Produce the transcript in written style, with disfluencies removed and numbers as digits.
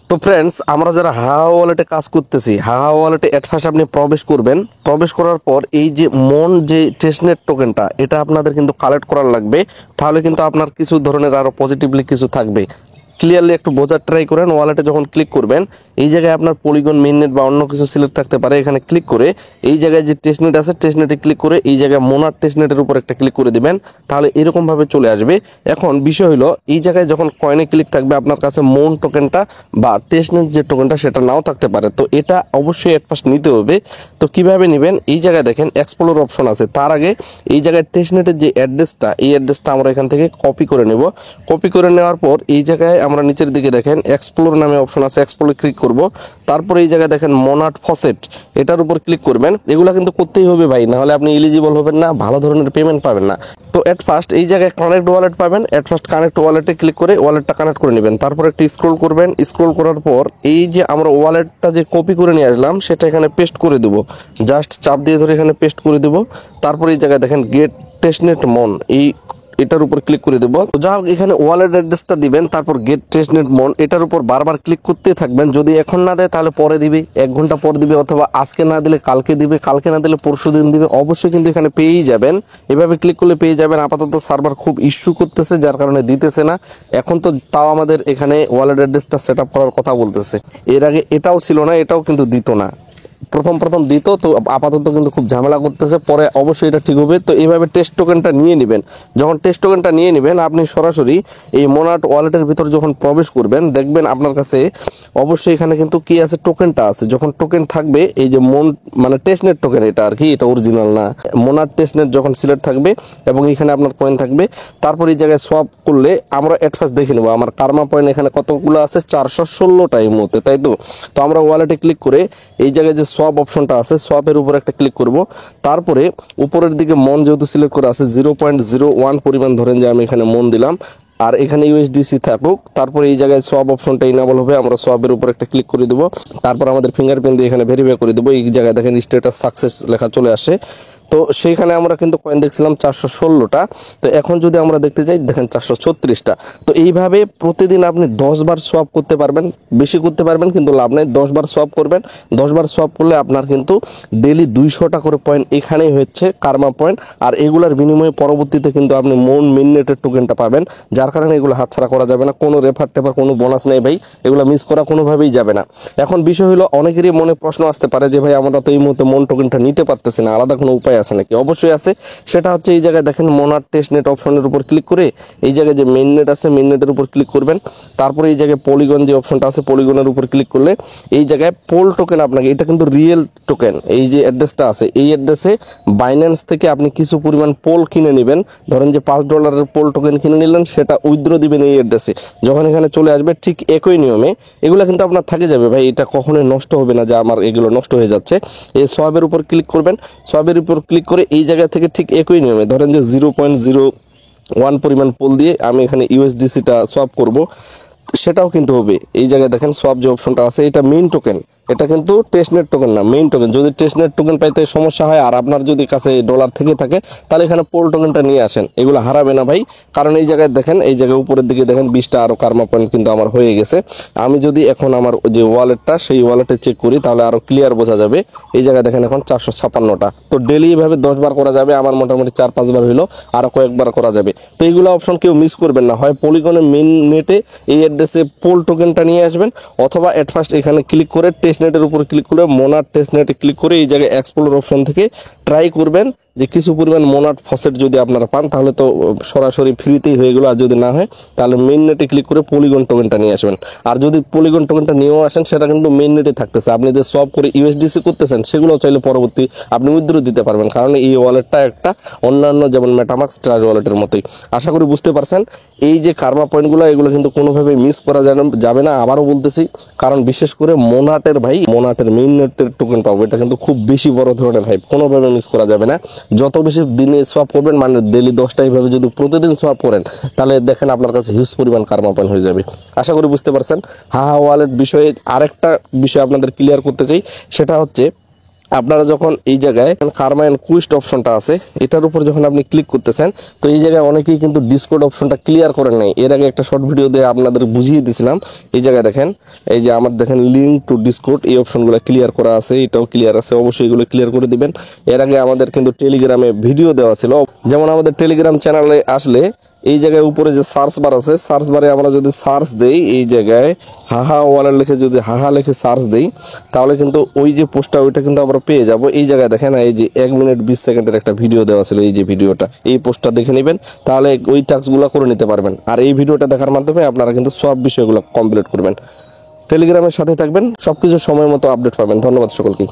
তো ফ্রেন্ডস, আমরা যারা হাহা ওয়ালেটে কাজ করতেছি, হাহা ওয়ালেটে এট ফার্স্ট আপনি প্রবেশ করবেন। প্রবেশ করার পর এই যে মন যে টেস্টনেট টোকেনটা, এটা আপনাদের কিন্তু কালেক্ট করার লাগবে। তাহলে কিন্তু আপনার কিছু ধরনের আরও পজিটিভলি কিছু থাকবে। ক্লিয়ারলি একটু বোঝার ট্রাই করেন। ওয়ালেটে যখন ক্লিক করবেন, এই জায়গায় আপনার পলিগন মেইননেট বা অন্য কিছু সিলেক্ট থাকতে পারে। এখানে ক্লিক করে এই জায়গায় যে টেস্টনেট আছে, টেস্টনেটে ক্লিক করে এই জায়গায় মোনার টেস্টনেটের উপর একটা ক্লিক করে দিবেন। তাহলে এরকমভাবে চলে আসবে। এখন বিষয় হলো, এই জায়গায় যখন কয়েনে ক্লিক থাকবে আপনার কাছে মন টোকেনটা বা টেস্টনেট যে টোকেনটা সেটা নাও থাকতে পারে। তো এটা অবশ্যই এট ফার্স্ট নিতে হবে। তো কিভাবে নেবেন, এই জায়গায় দেখেন এক্সপ্লোর অপশন আছে। তার আগে এই জায়গায় টেস্টনেটের যে অ্যাড্রেসটা, এই অ্যাড্রেসটা আমরা এখান থেকে কপি করে নেব। কপি করে নেওয়ার পর এই জায়গায় আমরা নিচের দিকে দেখেন এক্সপ্লোর নামে অপশন আছে, এক্সপ্লোরে ক্লিক করব। তারপর এই জায়গায় দেখেন মোনাট ফসেট, এটার উপর ক্লিক করবেন। এগুলা কিন্তু করতেই হবে ভাই, নাহলে আপনি এলিজিবল হবেন না, ভালো ধরনের পেমেন্ট পাবেন না। তো এট ফার্স্ট এই জায়গায় কানেক্ট ওয়ালেট পাবেন। এট ফার্স্ট কানেক্ট ওয়ালেটে ক্লিক করে ওয়ালেটটা কানেক্ট করে নেবেন। তারপর একটু স্ক্রল করবেন। স্ক্রল করার পর এই যে আমরা ওয়ালেটটা যে কপি করে নিয়ে আসলাম সেটা এখানে পেস্ট করে দেবো। জাস্ট চাপ দিয়ে ধরে এখানে পেস্ট করে দেবো। তারপর এই জায়গায় দেখেন গেট টেস্টনেট মন, এই এটার উপর ক্লিক করে দেবো। যা হোক, এখানে ওয়ালেট অ্যাড্রেসটা দিবেন। তারপর গেট টেস্টনেট মন, এটার উপর বারবার ক্লিক করতে থাকবেন। যদি এখন না দেয় তাহলে পরে দিবে, 1 ঘন্টা পর দিবে, অথবা আজকে না দিলে কালকে দিবে, কালকে না দিলে পরশু দিন দিবে। অবশ্যই কিন্তু এখানে পেয়েই যাবেন। এভাবে ক্লিক করলে পেয়ে যাবেন। আপাতত সার্ভার খুব ইস্যু করতেছে, যার কারণে দিতেছে না। এখন তো তাও আমাদের এখানে ওয়ালেট অ্যাড্রেসটা সেট আপ করার কথা বলতেছে। এর আগে এটাও ছিল না, এটাও কিন্তু দিত না। প্রথম দিত, তো আপাতত কিন্তু খুব ঝামেলা করতেছে। পরে অবশ্যই এটা ঠিক হবে। তো এইভাবে টেস্ট টোকেনটা নিয়ে নেবেন। যখন টেস্ট টোকেনটা নিয়ে নেবেন, আপনি সরাসরি এই মোনাট ওয়ালেটের ভিতর যখন প্রবেশ করবেন, দেখবেন আপনার কাছে অবশ্যই এখানে কিন্তু কি আছে, টোকেনটা আছে। যখন টোকেন থাকবে, এই যে মন মানে টেস্টনেট টোকেন, এটা আর কি, এটা অরিজিনাল না। মোনাট টেস্টনেট যখন সিলেক্ট থাকবে এবং এখানে আপনার কয়েন থাকবে, তারপর এই জায়গায় সোয়াপ করলে আমরা এট ফার্স্ট দেখে নেবো আমার কার্মা পয়েন্ট এখানে কতগুলো আছে, 416টা এই মুহূর্তে, তাই তো। তো আমরা ওয়ালেটে ক্লিক করে এই জায়গায় যে সোয়াপ অপশনটা আছে, সোয়াপের উপর একটা ক্লিক করব। তারপরে উপরের দিকে মন যেহেতু সিলেক্ট করা আছে, 0.01 পরিমাণ ধরেন যে আমি এখানে মন দিলাম, আর এখানে ইউএসডিসি থাকুক। তারপরে এই জায়গায় সোয়াপ অপশনটা ইনেবল হবে। আমরা সোয়াপের উপর একটা ক্লিক করে দেবো। তারপর আমাদের ফিঙ্গারপ্রিন্ট দিয়ে এখানে ভেরিফাই করে দেবো। এই জায়গায় দেখেন স্ট্যাটাস সাকসেস লেখা চলে আসে। তো সেইখানে আমরা কিন্তু কয়েন দেখছিলাম 416টা। তো এখন যদি আমরা দেখতে যাই, দেখেন 436টা। তো এইভাবে প্রতিদিন আপনি 10 বার সোয়াপ করতে পারবেন। বেশি করতে পারবেন কিন্তু লাভ নেই, 10 বার সোয়াপ করবেন। 10 বার সোয়াপ করলে আপনার কিন্তু ডেলি 200টা করে পয়েন্ট এখানেই হচ্ছে কার্মা পয়েন্ট। আর এগুলার বিনিময়ে পরবর্তীতে কিন্তু আপনি মন মিননেটের টোকেনটা পাবেন। যার কারণে এগুলো হাতছাড়া করা যাবে না। কোনো রেফার টেফার কোনো বোনাস নেই ভাই, এগুলো মিস করা কোনোভাবেই যাবে না। এখন বিষয় হলো, অনেকেরই মনে প্রশ্ন আসতে পারে যে ভাই আমরা তো এই মুহূর্তে মন টোকেনটা নিতে পারতেছি না, আলাদা কোনো উপায় আছে নাকি? অবশ্যই আছে। সেটা হচ্ছে এই জায়গায় দেখেন মোনার টেস্টনেট অপশনের উপর ক্লিক করে এই জায়গায় যে মেইননেট আছে, মেইননেটের উপর ক্লিক করবেন। তারপরে এই জায়গায় পলিগন যে অপশনটা আছে, পলিগনের উপর ক্লিক করলে এই জায়গায় পোল টোকেন, আপনাকে এটা কিন্তু রিয়েল টোকেন, এই যে অ্যাড্রেসটা আছে, এই অ্যাড্রেসে বাইন্যান্স থেকে আপনি কিছু পরিমাণ পোল কিনে নেবেন। ধরেন যে $5 পোল টোকেন কিনে নিলেন, সেটা উইথড্র দিবেন এই অ্যাড্রেসে। যখন এখানে চলে আসবে ঠিক একই নিয়মে এগুলো কিন্তু আপনার থাকে যাবে ভাই, এটা কখনোই নষ্ট হবে না যে আমার এগুলো নষ্ট হয়ে যাচ্ছে। এই সোয়াবের উপর ক্লিক করবেন। সোয়াবের উপর ক্লিক করে এই জায়গা থেকে ঠিক একই নিয়মে ধরেন যে 0.01 পরিমাণ পোল দিয়ে আমি এখানে ইউএসডিসিটা সোয়াপ করব, সেটাও কিন্তু হবে। এই জায়গায় দেখেন সোয়াপ যে অপশনটা আছে, এটা মেইন টোকেন, এটা কিন্তু টেস্টনেট টোকেন না, মেইন টোকেন। যদি টেস্টনেট টোকেন পাইতে সমস্যা হয় আর আপনার যদি কাছে ডলার থেকে থাকে, তাহলে এখানে পোল টোকেনটা নিয়ে আসেন, এগুলো হারাবে না ভাই। কারণ এই জায়গায় দেখেন, এই জায়গায় উপরের দিকে দেখেন 20টা আরও কার্মা পয়েন্ট কিন্তু আমার হয়ে গেছে। আমি যদি এখন আমার যে ওয়ালেটটা, সেই ওয়ালেটে চেক করি, তাহলে আরও ক্লিয়ার বোঝা যাবে। এই জায়গায় দেখেন এখন 456টা। তো ডেলি এভাবে 10 বার করা যাবে। আমার মোটামুটি 4-5 বার হইলো, আরও কয়েকবার করা যাবে। তো এইগুলো অপশন কেউ মিস করবেন না। হয় পলিগনের মেইন নেটে এই অ্যাড্রেসে পোল টোকেনটা নিয়ে আসবেন, অথবা এট ফার্স্ট এখানে ক্লিক করে টেস্টনেটের উপর ক্লিক করে মোনার টেস্টনেটে ক্লিক করে এই জায়গায় এক্সপ্লোর অপশন থেকে ট্রাই করবেন যে কিছু পরিমাণ মোনাট ফসেট যদি আপনারা পান, তাহলে তো সরাসরি ফ্রিতেই হয়ে গেলো। আর যদি না হয় তাহলে মেইন নেটে ক্লিক করে পলিগন টোকেনটা নিয়ে আসবেন। আর যদি পলিগন টোকেনটা নিয়েও আসেন, সেটা কিন্তু মেইন নেটে থাকতেছে। আপনি যে সব করে ইউএসডিসি করতেছেন, সেগুলো চাইলে পরবর্তী আপনি উইথড্র দিতে পারবেন। কারণ এই ওয়ালেটটা একটা অন্যান্য যেমন মেটামাক্স ট্রাস্ট ওয়ালেটের মতোই। আশা করি বুঝতে পারছেন। এই যে কার্মা পয়েন্টগুলো, এগুলো কিন্তু কোনোভাবে মিস করা যাবে না। আবারও বলতেছি, কারণ বিশেষ করে মোনাটের ভাই, মোনাটের মেইন নেটের টোকেন পাবো, এটা কিন্তু খুব বেশি বড় ধরনের ভাই, কোনোভাবে মিস করা যাবে না। যত বেশি দিনে সোয়াপ করবেন, মানে ডেলি 10টা এইভাবে যদি প্রতিদিন সোয়াপ করেন, তাহলে দেখেন আপনার কাছে হিউজ পরিমাণ কার্মা পয়েন্ট হয়ে যাবে। আশা করি বুঝতে পারছেন। হাহা ওয়ালেট বিষয়ে আরেকটা বিষয় আপনাদের ক্লিয়ার করতে চাই, সেটা হচ্ছে আপনারা যখন এই জায়গায় কারমাইন কুইস্ট অপশনটা আছে, এটার উপর যখন আপনি ক্লিক করতেছেন, তো এই জায়গায় অনেকেই কিন্তু ডিসকোড অপশনটা ক্লিয়ার করেন নাই। এর আগে একটা শর্ট ভিডিও দিয়ে আপনাদের বুঝিয়ে দিয়েছিলাম। এই জায়গায় দেখেন, এই যে আমার দেখেন লিঙ্ক টু ডিসকোড, এই অপশনগুলো ক্লিয়ার করা আছে, এটাও ক্লিয়ার আছে, অবশ্যই এগুলো ক্লিয়ার করে দিবেন। এর আগে আমাদের কিন্তু টেলিগ্রামে ভিডিও দেওয়া ছিল, যেমন আমাদের টেলিগ্রাম চ্যানেলে আসলে এই জায়গায় উপরে যে সার্চ বার আছে, সার্চ বারে আমরা যদি সার্চ দেই, এই জায়গায় হাহা ওয়ালেট লিখে যদি হাহা লিখে সার্চ দেই, তাহলে কিন্তু ওই যে পোস্টটা ওইটা কিন্তু আমরা পেয়ে যাব। এই জায়গায় দেখেন, এই যে 1 মিনিট 20 সেকেন্ডের একটা ভিডিও দেওয়া ছিল, এই যে ভিডিওটা, এই পোস্টটা দেখে নেবেন, তাহলে ওই টাস্কগুলো করে নিতে পারবেন। আর এই ভিডিওটা দেখার মাধ্যমে আপনারা কিন্তু সব বিষয়গুলো কমপ্লিট করবেন। টেলিগ্রামের সাথে থাকবেন, সবকিছু সময় মতো আপডেট পাবেন। ধন্যবাদ সকলকে।